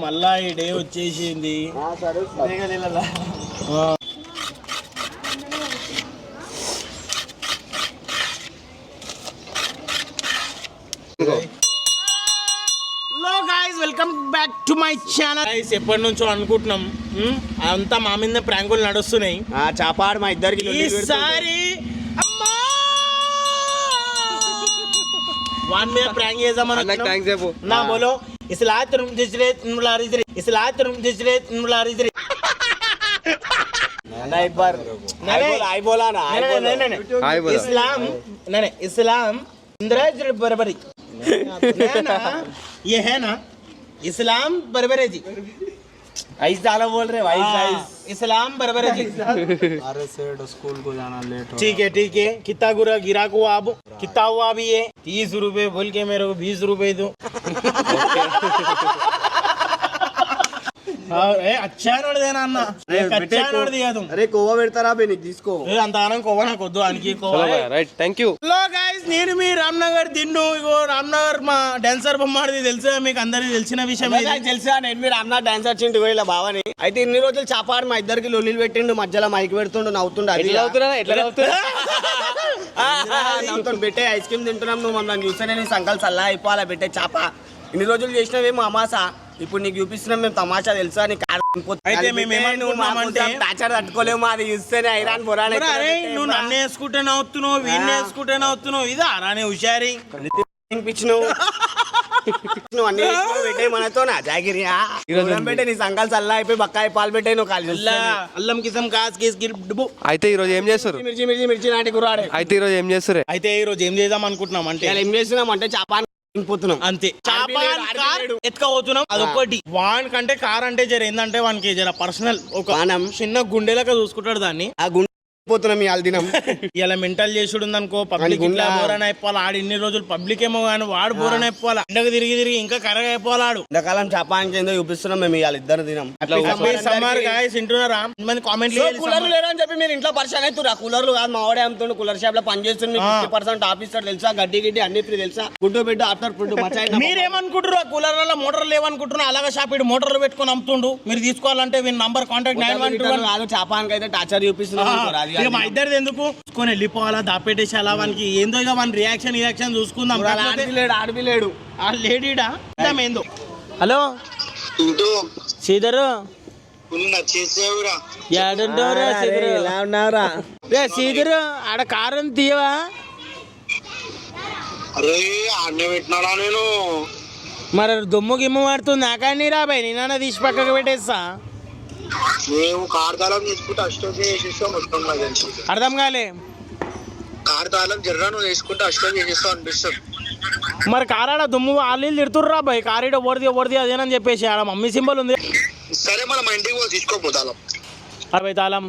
మళ్ళా ఈ డే వచ్చేసింది. Welcome back to my channel. ఎప్పటి నుంచో అనుకుంటున్నాం, అంతా మా మీద ప్రాంకులు నడుస్తున్నాయి. చాపాడు మా ఇద్దరికి ఈసారి వాన్ మీద ప్రాంక్ చేద్దామని నా బోలో ఇస్లాత్ इस्लाम बराबरी ये है ना इस्लाम बराबर है जी. ऐस ज़्यादा बोल रहे भाई. इस्लाम बराबर है जी. अरे सेठ स्कूल को जाना लेट हो. ठीक है कितना गुरा गिराक हुआ अब कितना हुआ अभी ये 30 रुपए बोल के मेरे को 20 रुपए दो. अच्छा नोड़ देना अन्ना अच्छा नोड़ दिया तुम. अरे कोवा పెడతారా బే నీకు తీసుకో. అంత ఆనం కోవా నాకు వద్దు అనికి కోవా. Right thank you. Hello guys, నేను మీ రామ్నగర్ దిన్ను. ఇగో రామ్నగర్ మా డాన్సర్ బొమ్మాడిది తెలుసా మీకు? అందరికి తెలిసిన విషయం తెలుసా. నేను మీ రామ్నగర్ డాన్సర్ చింటి ఇలా బావని అయితే ఇన్ని రోజులు చాపాడు మా ఇద్దరికి లొల్లిలు పెట్టిండు, మధ్యలో మైక్ పెడుతుండు, నవ్వుతుండు. నవ్వుతుండు పెట్టే ఐస్ క్రీమ్ తింటున్నాం. నువ్వు మమ్మల్ని చూస్తే నేను సంకల్ సల్లా అయిపోవాలా పెట్టే చాప. ఇన్ని రోజులు చేసినవేమో అమాసా, ఇప్పుడు నీకు చూపిస్తున్నాం మేము తమాషా తెలుసా. నీకు తట్టుకోలేము మాది చూస్తేనే ఐరాన్ బొరానే. నువ్వు నన్ను వేసుకుంటే నవ్వుతున్నావు, వీడిని వేసుకుంటే నవ్వుతున్నావు. ఇది అరానే హుషారి నువ్వు అన్ని పెట్టే మనతో నా జాగిరి పెట్టే నీ సంకల్ సల్లా అయిపోయి బక్కాయి పాలు పెట్టే నువ్వు కాలి అల్లం కిసం కాస్ అయితే ఈ రోజు ఏం చేస్తారు? మిర్చి నాటి కురాడే. అయితే ఈ రోజు ఏం చేస్తారు? అయితే ఈ రోజు ఏం చేద్దాం అనుకుంటున్నాం అంటే ఏం చేస్తున్నాం అంటే చాపా పోతున్నాం అంతే. ఎత్తుకపోతున్నాం అదొకటి. వాన్ కంటే కార్ అంటే జర ఏంటంటే వానికి జర పర్సనల్ ఒక చిన్న గుండెలక చూసుకుంటాడు దాన్ని. ఆ గుండె పోతున్నాం ఇవాళ దినం. ఇలా మెంటల్ చేసుడు అనుకో, పబ్లిక్ బోరన్ అయిపోవాలి. ఆడు ఇన్ని రోజులు పబ్లిక్ ఏమో కానీ వాడు బోరన్ అయిపోవాలి. ఎండకు తిరిగి ఇంకా కరగా అయిపోవాడు. ఎండాకాలం చాపానికి ఏందో చూపిస్తున్నాం మేము ఇవాళ ఇద్దరు దినం. సమ్మర్ గాయస్ వింటున్నారా? మంది కామెంట్లు కూలర్లు లేరని చెప్పి మీరు ఇంట్లో పరిచయం అవుతున్నారు. ఆ కూలర్లు కాదు మా వాడే అమ్ముతుండు, కూలర్ షాప్ లో పనిచేస్తుంది. 50% ఆఫీసర్ తెలుసా, గడ్డి అన్ని ఫ్రీ తెలుసా, గుడ్డు బిడ్డ ఆఫ్టర్ ఫుడ్ మచాయి. మీరేమనుకుంటారు? ఆ కూలర్ల మోటార్లు లేవనుకుంటున్నారు. అలాగే షాప్ ఇటు మోటార్లు పెట్టుకుని అమ్ముతుండు. మీరు తీసుకోవాలంటే వీళ్ళ నంబర్ కాంటాక్ట్ 9121. చాపానికి అయితే టార్చర్ చూపిస్తున్నాం. మా ఇద్దరిది ఎందుకు కొని వెళ్ళిపోవాలా, దాపెట్టేసి అలా వానికి ఏందో ఇక మన రియాక్షన్ చూసుకుందాం. ఆడపిలేడు ఆ లేడీడా ఏందో. హలో శ్రీధరు, శ్రీధరు ఆడ కారు తీయవా? మరి దుమ్ము గిమ్ము పడుతుంది. నాకాన్ని రాబాయి నేనన్నా తీసి పక్కకు పెట్టేస్తా. అర్థం కాలే. మరి కారాడ దుమ్ము వాళ్ళు తిడుతుర్రా బాయ్. కారీడ ఓడిది అదేనని చెప్పేసి ఆడ మమ్మీ సింబల్ ఉంది. సరే మన ఇంటికి పోయి తీసుకోపోతాం. అరవై తాళం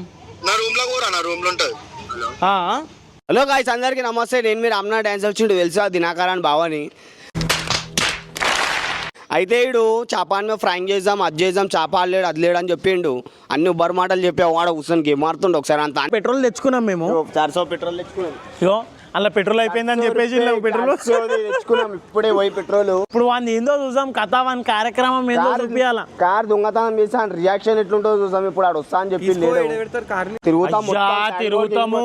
నా రూమ్ లో కూడా నా రూమ్ లో ఉంటది. హలో గాయ్స్, అందరికి నమస్తే. నేను మీరు అమ్నా డాన్స్ వచ్చిండు తెలుసా, దినాకరాన్ని బావని. అయితే ఇడు చాపాన్ మీద ఫ్రాంక్ చేద్దాం, అది చేద్దాం, చాప లేడు అది లేడు అని చెప్పిండు. అన్ని ఉబ్బర్ మాటలు చెప్పి వాడ కూర్చొని గేమ్ ఆడుతుండు. ఒకసారి అంత పెట్రోల్ తెచ్చుకున్నాం మేము. 400 పెట్రోల్ తెచ్చుకున్నాం. అలా పెట్రోల్ అయిపోయిందని చెప్పేసి పెట్రోల్ తెచ్చుకున్నాం ఇప్పుడే పోయి పెట్రోల్. ఇప్పుడు వాడిని ఏందో చూసాం కథ, వాని కార్యక్రమం ఏందో చూపించాల. కార్ దొంగతనం చేసి రియాక్షన్ ఎట్లుంటుందో చూసాం. ఇప్పుడు ఆడు వస్తా అని చెప్పి తిరుగుతాము.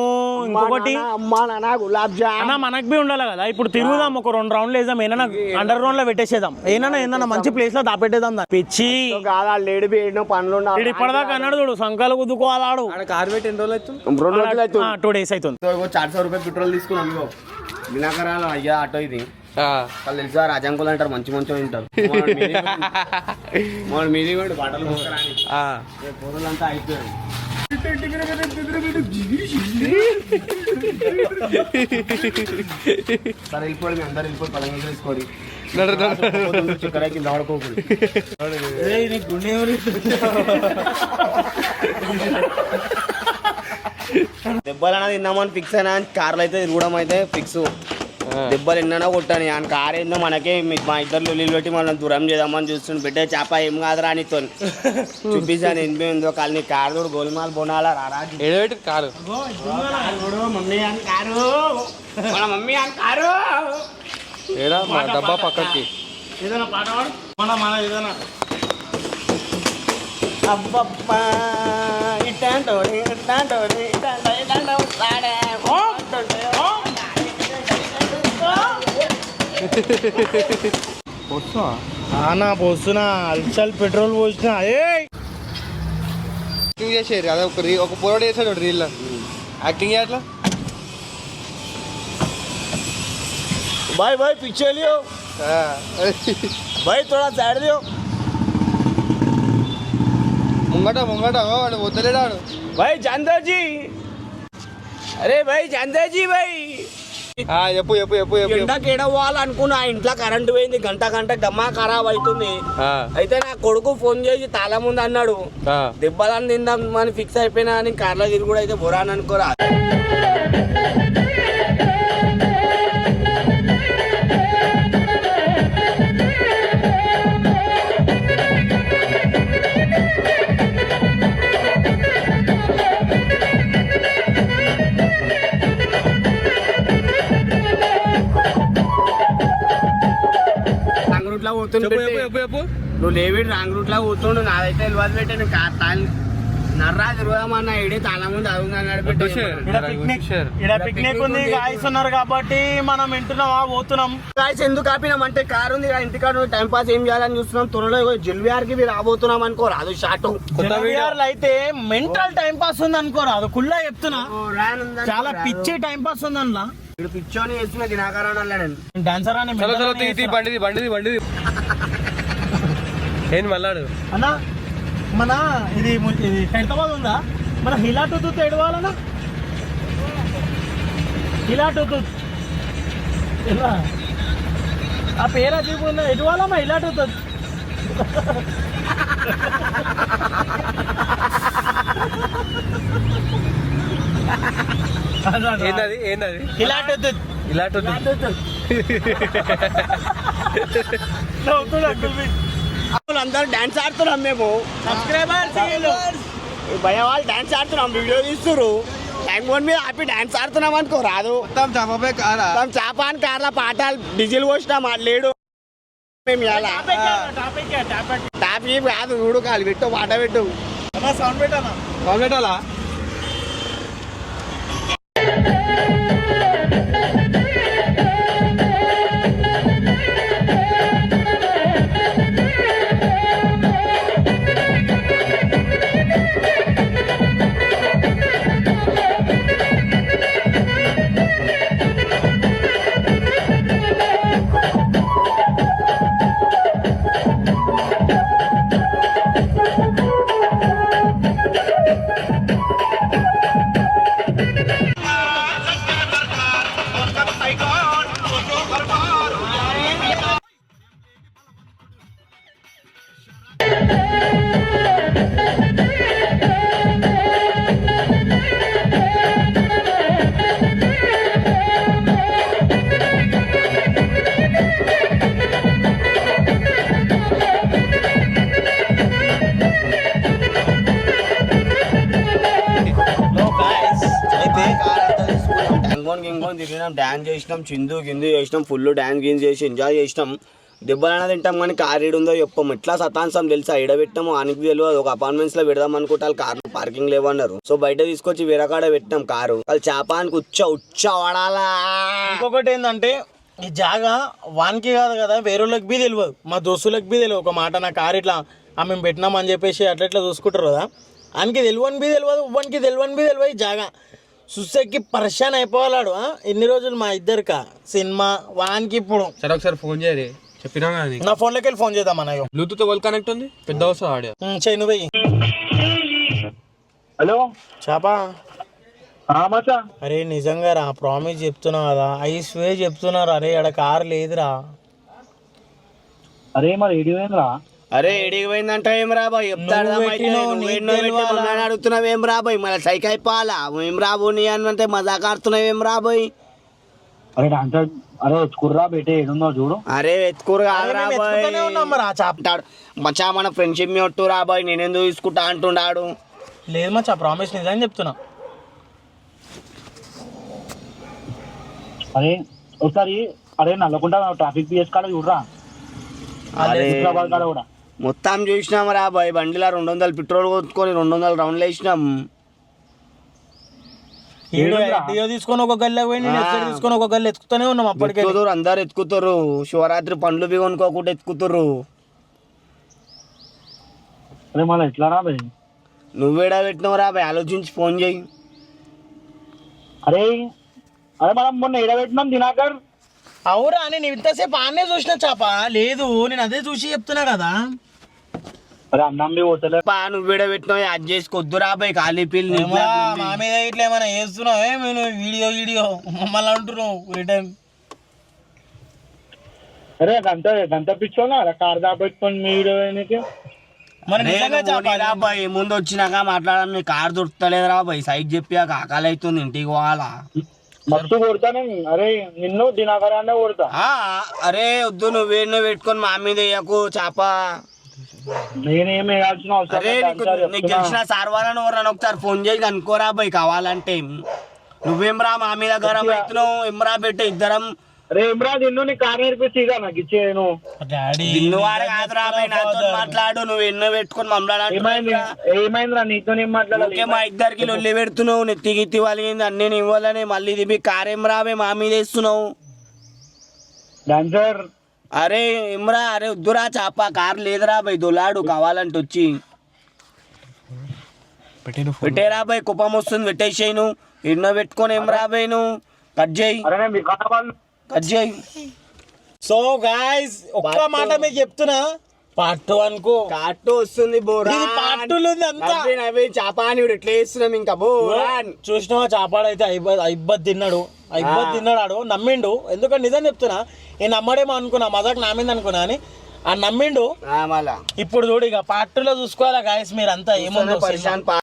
ఇంకొకటి అమ్మా నాన్న గులాబ్ జామ్ మనకు బి ఉండాలి కదా. ఇప్పుడు తిరుగుదాం, ఒక 2 రౌండ్లు వేద్దాం. ఏదైనా అండర్ గ్రౌండ్ లో పెట్టేసేద్దాం. ఏదైనా మంచి ప్లేస్ లో దాపెట్టేద్దాం. పిచ్చి కాదా లేడు ఏడో పనులు ఇప్పటిదాకా అన్నాడు చూడు, సంకలు గుద్దుకోవాలాడు. కార్ పెట్టి 2 రోజులు అవుతుంది, 2 days అవుతుంది. 400 రూపాయలు పెట్రోల్ తీసుకున్నాం. వినాకరాలు అయ్యా ఆటో ఇది వాళ్ళు తెలుసా, రాజంకులు అంటారు, మంచి ఉంటారు. మీది బట్టలు పొరలంతా అయిపోయారు. సరే వెళ్ళిపోయి మీ అందరు వెళ్ళిపోయి పలంగా తీసుకోండి. చిక్కరాకి దాడుకోకూడదు. దెబ్బలు అనేది తిన్నామని ఫిక్స్ అయినా కార్లో అయితే తిరగడం అయితే ఫిక్స్. దెబ్బలు ఎన్నైనా కొట్టాను ఆయన కారు ఏందో మనకే మా ఇద్దరు లొల్లిలు పెట్టి మనం దూరం చేద్దామని చూస్తుండే బిడ్డ చేప ఏం కాదురా నీతో చూపించాను ఎనిమిది ఉందో కాలు నీ కారు తోడు గోల్మాల్ బోనాలా రారా ఏడబెట్టి కారు మమ్మీ అని కారు మన మమ్మీ అని కారు ఏడా మా డబ్బా పక్కకి ఏదైనా పాట పాడు మన ఏదైనా అబ్బబ్బా ఇట్టంటోడి ఇట్టంటోడి ఇట్టంటో వస్తాడే ఓ ఆనా పోస్తున్నా అల్చల్ పెట్రోల్ పోసిన యాక్టింగ్ చేసేది అదే ఒక పోరాడు చేశాడు రీల్ యాక్టింగ్ చేయట్లా भाई भाई पीछे लियो भाई थोड़ा साइड दियो ముంగట వాడు వద్దలేడాడు भाई जानदेव जी अरे भाई जानदेव जी भाई చెప్పు ఎండకి ఎడవాలనుకున్నా ఇంట్లో కరెంట్ పోయింది గంట డమ్మా ఖరాబ్ అవుతుంది అయితే నా కొడుకు ఫోన్ చేసి తాళ ముందు అన్నాడు దెబ్బలని తిందాం అని ఫిక్స్ అయిపోయినా అని కార్లో తిరిగి కూడా అయితే బొరాని అనుకోరా నువ్వు లేవిడి రాంగ్ రూట్ లా కూర్చోండు నాదైతే తెలియదు పెట్టే నువ్వు నర్రా తిరుగుదామన్నా ఇడే తాళ ముందు అడుగుతున్నాడు పిక్నిక్ ఉంది గాయస్ ఉన్నారు కాబట్టి మనం వింటున్నావా పోతున్నాం గాయస్ ఎందుకు ఆపినాం అంటే కారు ఉంది ఇంటికాడ టైం పాస్ ఏం చేయాలని చూస్తున్నాం త్వరలో జిల్విఆర్ కి రాబోతున్నాం అనుకో రాదు షార్ట్ అయితే మెంటల్ టైం పాస్ ఉంది అనుకోరా అది కుల్లా చెప్తున్నా చాలా పిచ్చి టైం పాస్ ఉంది అందులో ఇప్పుడు పిచ్చోని వేస్తున్నా దినాకారాన్ని అన్నాడు డాన్సర్ అని బండిది ఏం మళ్ళాడు అన్నా మన ఇది హైదరాబాద్ ఉందా మన హిలా టూత్ ఎడవాలన్నా హిలా టూత్ ఎలా ఆ పేరు అది ఎడవాలమ్మా హిలా టూత్ ఏంటది హిలా టూత్ అందరూ డాన్స్ ఆడుతున్నాం మేము సబ్స్క్రైబర్స్ భయ వాళ్ళు డాన్స్ ఆడుతున్నాం వీడియో తీస్తున్నారు ట్యాంక్ బోన్ మీద ఆపి డాన్స్ ఆడుతున్నాం అనుకో రాదు చాపాన్ కార్ల పాఠాలు డీజిల్ పోసినాం లేడు మేము ఇలా టాప్ కాదు చూడు కాదు పెట్టు పాట పెట్టు సౌండ్ పెట్టానా పెట్టాలా తిరిగినాం డాన్స్ చేసినాం చిందు గిందు చేసినాం ఫుల్ డాన్స్ గిన్ చేసి ఎంజాయ్ చేసినాం దెబ్బలైనా తింటాం కానీ కార్ ఏడుందో చెప్పం ఎట్లా సతాంసం తెలుసా ఎడబెట్టాము ఆనికి తెలియదు ఒక అపార్ట్మెంట్స్ లో పెడదాం అనుకుంటే వాళ్ళు కార్ పార్కింగ్ లేవన్నారు సో బయట తీసుకొచ్చి వేరే కాడ పెట్టినాం కారు వాళ్ళు చేపానికి ఉచ్చ వాడాలా ఇంకొకటి ఏంటంటే ఈ జాగా వానికి కాదు కదా వేరేళ్ళకి బీ తెలియదు మా దోస్తులకు బీ తెలియదు ఒక మాట నా కారు ఇట్లా మేము పెట్టినాం అని చెప్పేసి అట్లా చూసుకుంటారు కదా ఆయనకి తెలియని బీ తెలియదు ఇవ్వనికి తెలియని బీ తెలియదు ఈ జాగా సుస్సెక్కి పరిశాన్ అయిపోవాలాడు ఎన్ని రోజులు మా ఇద్దరికా సినిమా వానికి ఇప్పుడు సరే ఒకసారి ఫోన్ చేయరు చెప్పినా నా ఫోన్లోకి వెళ్ళి ఫోన్ చేద్దాం అన్నయ్య బ్లూటూత్ వాళ్ళు కనెక్ట్ ఉంది పెద్ద వస్తుంది ఆడియో చెయ్యి నువ్వు వెయ్యి హలో చాపా మచ్చా అరే నిజంగా రా ప్రామిస్ చెప్తున్నావు కదా ఐస్వే చెప్తున్నారు అరే ఆడ కారు లేదురా అరే మరి ఏడిపోయిందిరా అరే ఎడికి పోయిందంట ఏం రాబాయ్ అడుగుతున్నావు ఏం రాబాయ్ మళ్ళీ సైక్ అయిపోవాలా ఏం రాబోని అని అంటే మజాక్ ఆడుతున్నావు ఏం రాబాయ్ అరే డాన్సర్ అరే కుర్రా బేటే ఏడుందో చూడు. అరే ఎత్తుకోరు అరే, మేము ఎత్తుకుతూనే ఉన్నాం మరి ఆ చేప. మచ్చా మన ఫ్రెండ్షిప్ మీ ఒట్టు రాబాయ్ నేనెందుకు తీసుకుంటా అంటుండాడు. లేదు మచ్చా, ప్రామిస్ నిజం చెప్తున్నా. అరే ఒకసారి అరే నల్లకుండా ట్రాఫిక్ పిఎస్ కాడ చూడరా, అరే హైదరాబాద్ కాడ కూడా. మొత్తం చూసినాం రా బాయ్, బండిలో 200 పెట్రోల్ కొట్టుకొని 200 రౌండ్లు వేసినాం. డియో తీసుకొని ఒక గల్లె పోయి నేను ఎస్ఐ తీసుకొని ఒక గల్లె ఎత్తుకుతూనే ఉన్నాం అప్పటికే. ఎత్తుకుతురు, అందరు ఎత్తుకుతారు. శివరాత్రి పండ్లు బి కొనుక్కోకుండా ఎత్తుకుతుర్రు. అరే మళ్ళీ ఎట్లా రా భయ్? నువ్వేడా పెట్టినావు రా బాయ్, ఆలోచించి ఫోన్ చేయి. అరే అరే మనం మొన్న ఎడబెట్టినాం దినాకర్. అవురా, నేను ఇంతసేపు ఆనే చూసిన చేప లేదు, నేను అదే చూసి చెప్తున్నా కదా. అరే అన్నం బి పోతలే. నువ్వేడా పెట్టినావు, యాడ్ చేసుకొద్దు రా బాయ్, ఖాళీ పిల్లి. ఏమో, మా మీద ఇట్లా ఏమైనా చేస్తున్నావు మేము వీడియో మమ్మల్ని అంటున్నావు రిటర్న్. అరే గంట పిచ్చోనా అరే కార్ దాపెట్టుకొని మీ వీడియో అయినకి. మరి నిజంగా చేప రా బాయ్, ముందు వచ్చినాక మాట్లాడాలి. నీ కారు దొరుకుతలేదు రా బాయ్, సైట్ చెప్పి ఆకలి అవుతుంది, ఇంటికి పోవాలా. మస్తు కొడతాను. అరే నిన్ను దినాకరాన్నే కొడతా. అరే వద్దు, నువ్వేడినో పెట్టుకొని మా మీద వేయకు చేప. నేనేం వేయాల్సిన అవసరం అరే లేదు నీకు డాన్సర్ నీకు చెప్తున్నా. తెలిసిన సార్వాలని ఎవరన్నా ఒకసారి ఫోన్ చేసి అనుకోరా బాయ్ కావాలంటే. నువ్వేం రా మా మీద గరం అవుతున్నావు, ఎమ్రా పెట్టే ఇద్దరం. అరే ఇమ్రా నిన్ను నీ కార్ నేర్పిస్తే ఇక నాకు ఇచ్చేను. డాడీ వాడు కాదురా బాయ్, నాతో మాట్లాడు. నువ్వు ఎన్నో పెట్టుకొని ఏమైంది ఏమైందిరా నీతో ఏం మాట్లాడాలి? మా ఇద్దరికి లొల్లి పెడుతున్నావు, నెత్తి గిత్తి వాళ్ళింది అన్ని నేను ఇవ్వాలని. మళ్ళీ ఇది మీ కారేం రాబే మా మీద వేస్తున్నావు. డాన్సర్ అరే ఇమ్రా, అరే వద్దురా చేప, కారు లేదురా బాయ్, దొలాడు కావాలంటే వచ్చి పెట్టేరా బాయ్, కుప్పం వస్తుంది పెట్టేసేయి. నువ్వు ఎన్నో పెట్టుకొని ఏం రాబాయ్, నువ్వు కట్ చేయి, అరే నేను మీ కావాలి. కట్ చేయి. సో గాయ్స్ ఒక్క మాట మీకు చెప్తున్నా, పార్ట్ 1 కు కాటు వస్తుంది బోరా, ఇది part 2 లో ఉంది అంతా. చేప అని ఎట్లా వేస్తున్నాం ఇంకా బోరా. చూసినావా చాపాడైతే ఇబ్బత్ తిన్నాడు ఆడు నమ్మిండు. ఎందుకంటే నిజం చెప్తున్నా, నేను నమ్మడేమో అనుకున్నా, మజాక్ నా మీద అనుకున్నా అని ఆ నమ్మిండు. మళ్ళా ఇప్పుడు చూడు ఇక పార్ట్ 2 లో చూసుకోవాలా గాయస్ మీరంతా ఏముందో. పరిశాన్